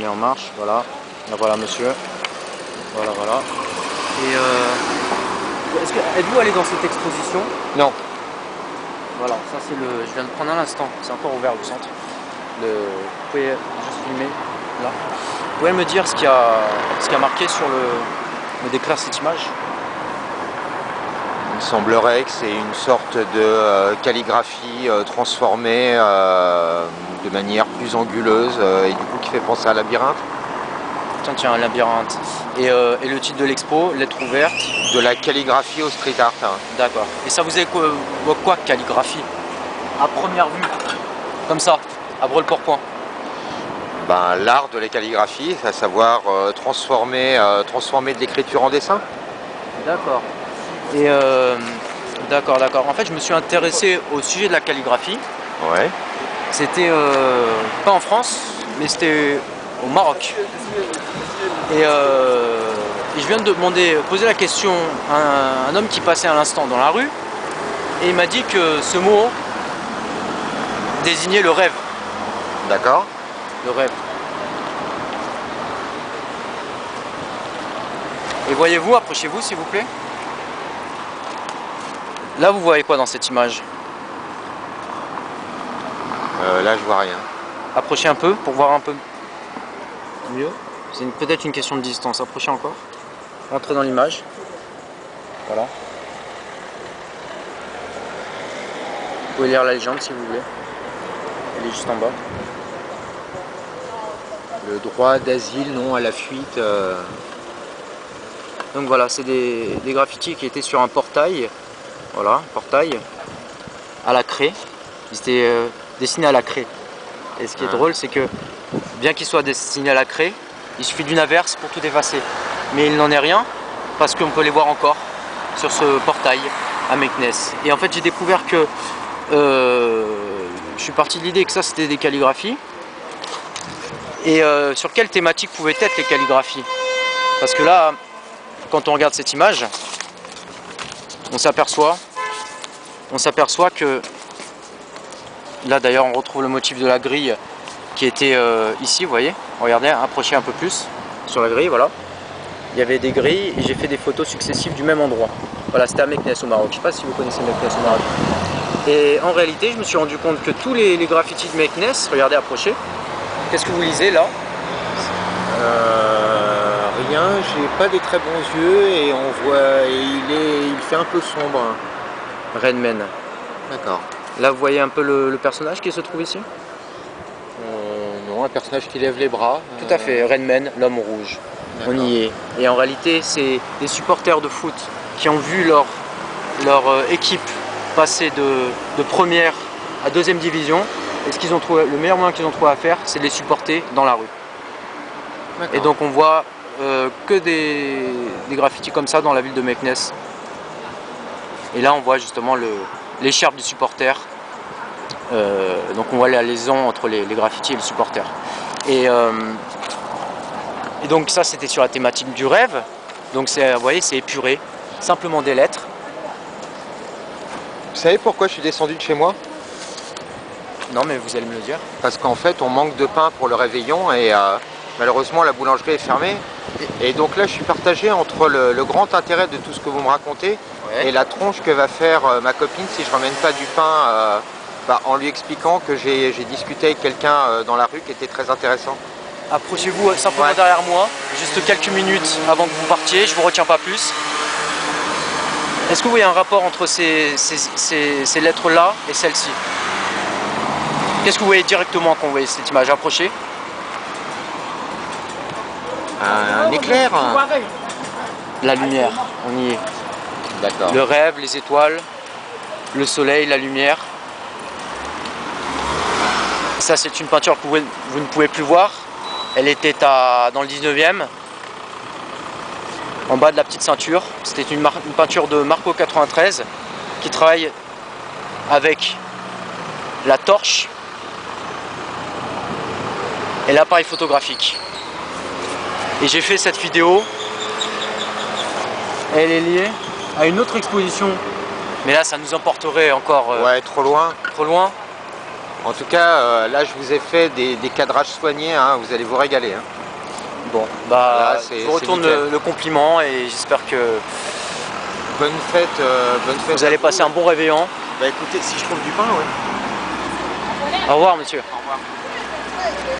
met en marche, voilà. Là, voilà monsieur. Voilà, voilà. Et êtes-vous allé dans cette exposition? Non. Voilà, ça c'est le. Je viens de prendre à l'instant, c'est encore ouvert le centre. Vous pouvez juste filmer là. Vous pouvez me dire ce qui a marqué sur me décrire cette image? Il semblerait que c'est une sorte de calligraphie transformée de manière plus anguleuse et du coup qui fait penser à un labyrinthe. Tiens, un labyrinthe. Et le titre de l'expo, lettre ouverte. De la calligraphie au street art. D'accord. Et ça vous est quoi calligraphie? À première vue, comme ça, à brûle-pourpoint. Ben, l'art de la calligraphie, c'est à savoir transformer de l'écriture en dessin. D'accord. Et d'accord. En fait, je me suis intéressé au sujet de la calligraphie. Ouais. C'était pas en France, mais c'était au Maroc. Et je viens de poser la question à un homme qui passait à l'instant dans la rue, et il m'a dit que ce mot désignait le rêve. D'accord. Le rêve. Et voyez-vous, approchez-vous s'il vous plaît. Là, vous voyez quoi dans cette image? Là, je vois rien. Approchez un peu pour voir un peu mieux. C'est peut-être une question de distance. Approchez encore. Entrez dans l'image. Voilà. Vous pouvez lire la légende si vous voulez. Elle est juste en bas. Le droit d'asile, non à la fuite. Donc voilà, c'est des graffitis qui étaient sur un portail. Voilà, portail à la craie. Ils étaient dessinés à la craie. Et ce qui est drôle, c'est que bien qu'ils soient dessinés à la craie, il suffit d'une averse pour tout effacer. Mais il n'en est rien, parce qu'on peut les voir encore sur ce portail à Meknes. Et en fait, j'ai découvert que je suis parti de l'idée que ça c'était des calligraphies. Et sur quelle thématique pouvaient être les calligraphies? Parce que là, quand on regarde cette image, on s'aperçoit que là d'ailleurs on retrouve le motif de la grille qui était ici, vous voyez, regardez, approchez un peu plus sur la grille, voilà. Il y avait des grilles et j'ai fait des photos successives du même endroit. Voilà, c'était à Meknes au Maroc. Je ne sais pas si vous connaissez Meknes au Maroc. Et en réalité, je me suis rendu compte que tous les graffitis de Meknes, regardez, approchez. Qu'est-ce que vous lisez là? Rien, j'ai pas des très bons yeux et on voit, il fait un peu sombre. Redman. D'accord. Là, vous voyez un peu le personnage qui se trouve ici? Non, un personnage qui lève les bras. Tout à fait, Redman, l'homme rouge. On y est. Et en réalité, c'est des supporters de foot qui ont vu leur équipe passer de première à deuxième division. Et ce qu'ils ont trouvé, le meilleur moyen qu'ils ont trouvé à faire, c'est de les supporter dans la rue. Et donc on voit que des graffitis comme ça dans la ville de Meknes. Et là on voit justement l'écharpe du supporter. Donc on voit la liaison entre les graffitis et les supporters. Et donc ça c'était sur la thématique du rêve. Donc vous voyez, c'est épuré, simplement des lettres. Vous savez pourquoi je suis descendu de chez moi? Non, mais vous allez me le dire. Parce qu'en fait on manque de pain pour le réveillon et malheureusement la boulangerie est fermée. Et donc là je suis partagé entre le grand intérêt de tout ce que vous me racontez, ouais, et la tronche que va faire ma copine si je ramène pas du pain en lui expliquant que j'ai discuté avec quelqu'un dans la rue qui était très intéressant. Approchez-vous simplement derrière moi, juste quelques minutes avant que vous partiez, je vous retiens pas plus. Est-ce que vous voyez un rapport entre ces lettres-là et celles-ci? Qu'est-ce que vous voyez directement quand vous voyez cette image? Approchez. Un éclair. La lumière, on y est. D'accord. Le rêve, les étoiles, le soleil, la lumière. Ça c'est une peinture que vous ne pouvez plus voir. Elle était dans le 19e, en bas de la petite ceinture. C'était une peinture de Marco 93 qui travaille avec la torche et l'appareil photographique. Et j'ai fait cette vidéo. Elle est liée à une autre exposition. Mais là, ça nous emporterait encore... ouais, trop loin. Trop loin. En tout cas, là, je vous ai fait des cadrages soignés. Hein, vous allez vous régaler. Hein. Bon, bah, Là, je vous retourne le compliment et j'espère que bonne fête vous allez passer un bon réveillon. Bah écoutez, si je trouve du pain, ouais. Au revoir, monsieur. Au revoir.